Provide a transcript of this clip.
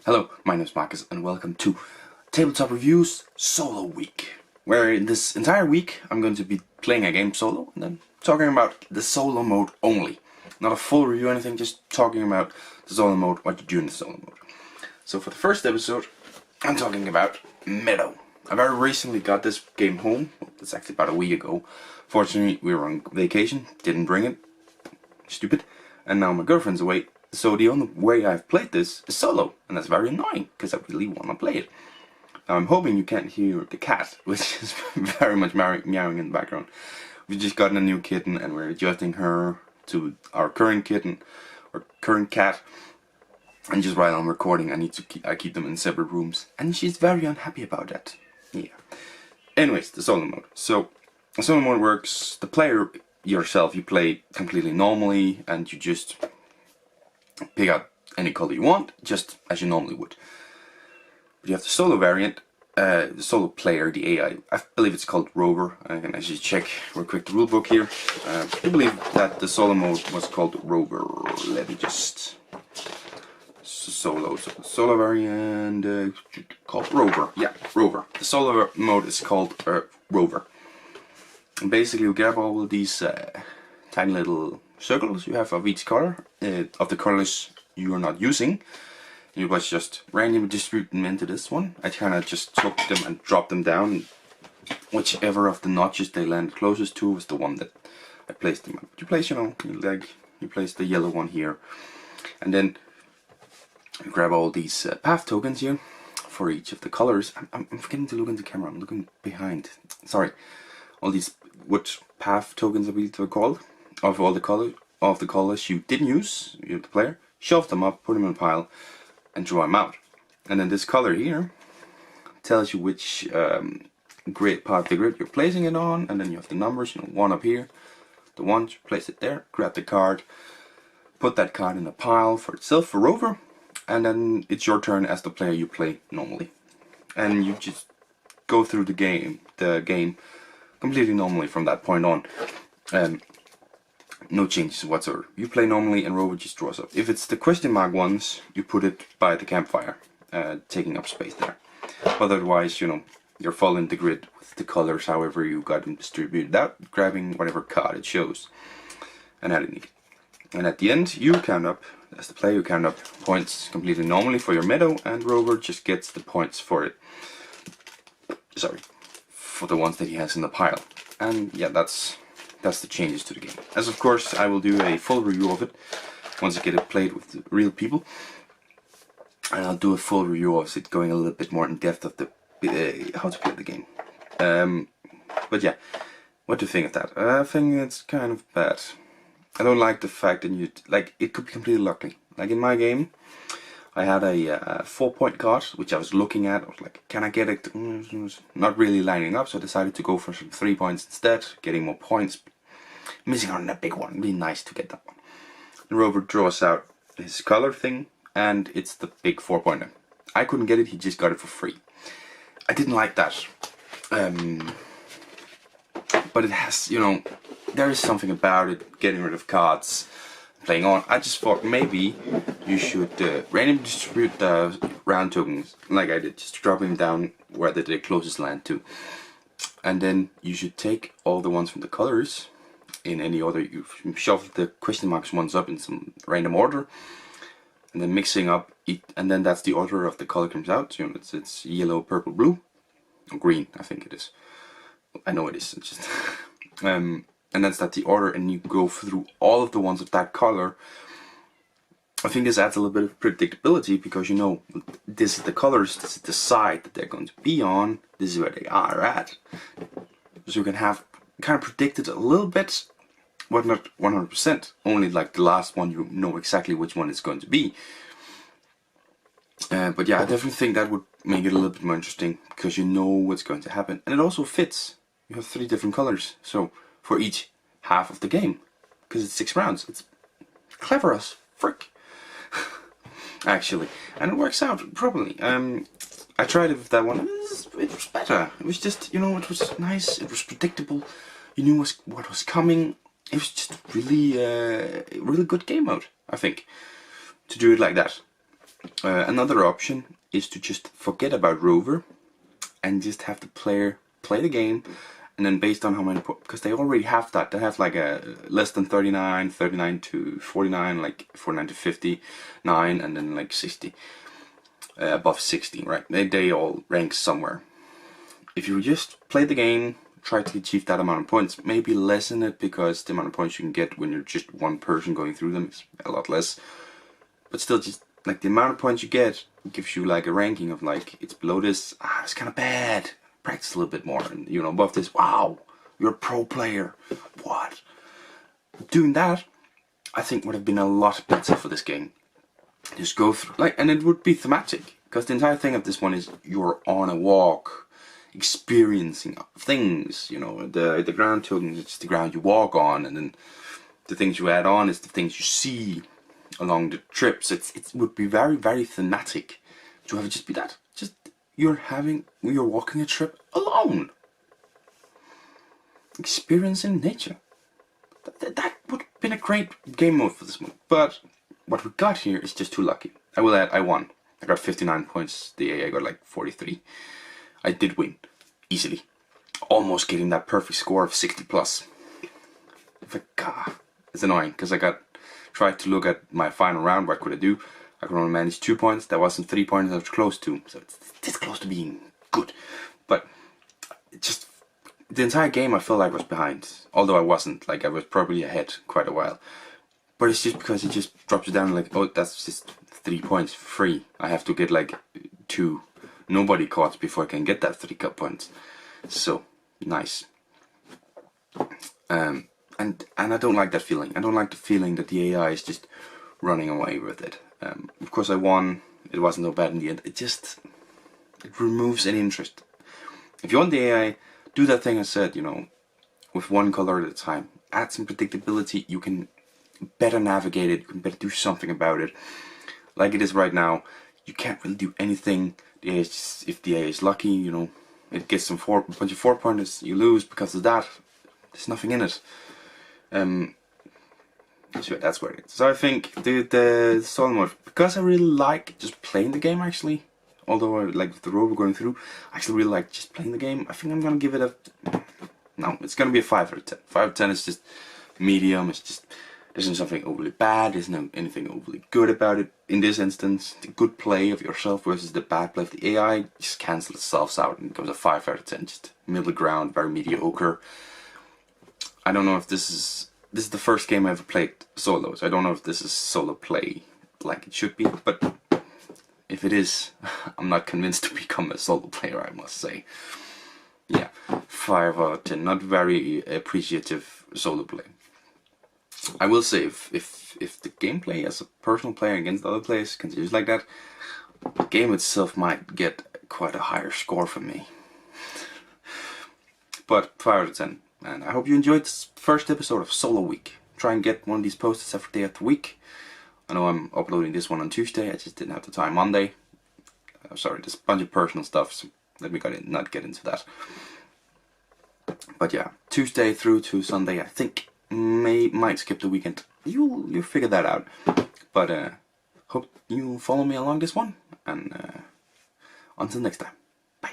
Hello, my name is Marcus and welcome to Tabletop Reviews Solo Week, where in this entire week I'm going to be playing a game solo and then talking about the solo mode only. Not a full review or anything, just talking about the solo mode, what you do in the solo mode. So for the first episode, I'm talking about Meadow. I very recently got this game home. It's actually about a week ago. Fortunately, we were on vacation, didn't bring it. Stupid. And now my girlfriend's away. So the only way I've played this is solo, and that's very annoying, because I really want to play it. Now I'm hoping you can't hear the cat, which is very much meowing in the background. We've just gotten a new kitten, and we're adjusting her to our current kitten, or current cat. And just while I'm recording, I keep them in separate rooms, and she's very unhappy about that. Yeah. Anyways, the solo mode. So, the solo mode works, the player yourself, you play completely normally, and you just pick out any color you want, just as you normally would. But you have the solo variant, the solo player, the AI. I believe it's called Rover. I can actually check real quick the rulebook here. I believe that the solo mode was called Rover. Let me just... Solo variant called Rover. Yeah, Rover. The solo mode is called Rover. And basically you grab all of these tiny little circles you have of each color, of the colors you are not using. You was just randomly distribute them into this one. I kind of just took them and dropped them down. Whichever of the notches they land closest to was the one that I placed them on. You place, you place the yellow one here, and then you grab all these path tokens here for each of the colors. I'm forgetting to look into the camera. I'm looking behind. Sorry. All these wood path tokens, I believe they're called, of all the colors you didn't use, you're the player, shove them up, put them in a pile, and draw them out. And then this color here tells you which grid part of the grid you're placing it on, and then you have the numbers, one up here, the one, place it there, grab the card, put that card in a pile for itself for Rover, and then it's your turn as the player you play normally. And you just go through the game completely normally from that point on. No changes whatsoever. You play normally and Rover just draws up. If it's the question mark ones, you put it by the campfire, taking up space there. Otherwise, you're following the grid with the colors however you got them distributed out, grabbing whatever card it shows, and adding it. And at the end, you count up, as the player, you count up points completely normally for your Meadow, and Rover just gets the points for it. Sorry, for the ones that he has in the pile. And yeah, that's the changes to the game. As of course, I will do a full review of it once I get it played with real people, and I'll do a full review of it, going a little bit more in depth of the how to play the game. But yeah, what do you think of that? I think it's kind of bad. I don't like the fact that it could be completely lucky. Like in my game, I had a 4-point card, which I was looking at. I was like, can I get it? Not really lining up, so I decided to go for some 3 points instead, getting more points. Missing out on that big one. It'd be nice to get that one. The Rover draws out his color thing, and it's the big 4-pointer. I couldn't get it, he just got it for free. I didn't like that. But it has, there is something about it, getting rid of cards, playing on. I just thought maybe you should randomly distribute the round tokens like I did, just dropping them down where they closest land to. And then you should take all the ones from the colors in any order. You shuffle the question marks ones up in some random order, and then mixing up, and then that's the order of the color comes out. It's yellow, purple, blue, or green, I think it is. I know it is. It's just and that's the order, and you go through all of the ones of that color. I think this adds a little bit of predictability, because this is the colors, this is the side that they're going to be on, this is where they are at. So you can have kind of predicted a little bit, but not 100%. Only like the last one you know exactly which one it's going to be. But yeah, I definitely think that would make it a little bit more interesting, because you know what's going to happen. And it also fits. You have 3 different colors, so for each half of the game, because it's 6 rounds. It's clever as frick, actually, and it works out properly. I tried it with that one. It was better. It was just, it was nice. It was predictable. You knew what was coming. It was just really, really good game mode, I think, to do it like that. Another option is to just forget about Rover and just have the player play the game, and then based on how many, because they already have that, they have like a less than 39, 39 to 49, like 49 to 59, and then like 60, above 60, right? They all rank somewhere. If you just play the game, try to achieve that amount of points, maybe lessen it, because the amount of points you can get when you're just one person going through them is a lot less, but still, just like the amount of points you get gives you like a ranking of like, it's below this, it's kind of bad, practice a little bit more, and you know, above this, wow, you're a pro player. What? Doing that, I think, would have been a lot better for this game. Just go through, like, and it would be thematic, because the entire thing of this one is you're on a walk, experiencing things, you know, the ground token is the ground you walk on, and then the things you add on is the things you see along the trips. It would be very, very thematic to have it just be that. Just you're walking a trip alone, experiencing nature. That would have been a great game mode for this one. But what we got here is just too lucky. I will add, I won. I got 59 points. The AI got like 43. I did win easily, almost getting that perfect score of 60 plus. It's annoying because I tried to look at my final round. What could I do? I could only manage 2 points. That wasn't 3 points I was close to, so it's this close to being good. But it just, the entire game I felt like I was behind, although I wasn't. Like, I was probably ahead quite a while. But it's just because it just drops you down like, oh, that's just 3 points for free. I have to get like 2 nobody caught before I can get that 3 cut points. So nice. And I don't like that feeling. I don't like the feeling that the AI is just running away with it. Of course I won. It wasn't so bad in the end. It removes any interest. If you want the AI, do that thing I said, you know, with one color at a time. Add some predictability. You can better navigate it. You can better do something about it. Like it is right now, you can't really do anything. The AI is just, if the AI is lucky, you know, it gets a bunch of 4-pointers, you lose because of that. There's nothing in it. So that's where it is. So I think the solo mode, because I really like just playing the game actually, although I like the rover going through, I actually really like just playing the game. I think I'm gonna give it a, no, it's gonna be a 5 out of 10. 5 out of 10 is just medium. It's just, there isn't something overly bad, there isn't anything overly good about it. In this instance, the good play of yourself versus the bad play of the AI just cancels itself out and becomes a 5 out of 10. Just middle ground, very mediocre. I don't know if this is the first game I ever played solo, so I don't know if this is solo play like it should be, but if it is, I'm not convinced to become a solo player, I must say. Yeah, 5 out of 10, not very appreciative solo play. I will say, if the gameplay as a personal player against other players continues like that, the game itself might get quite a higher score from me. But 5 out of 10. And I hope you enjoyed this first episode of Solo Week. Try and get one of these posts every day of the week. I know I'm uploading this one on Tuesday, I just didn't have the time Monday. Sorry, there's a bunch of personal stuff, so let me not get into that. But yeah, Tuesday through to Sunday, I think might skip the weekend. You'll figure that out. But hope you follow me along this one, and until next time, bye.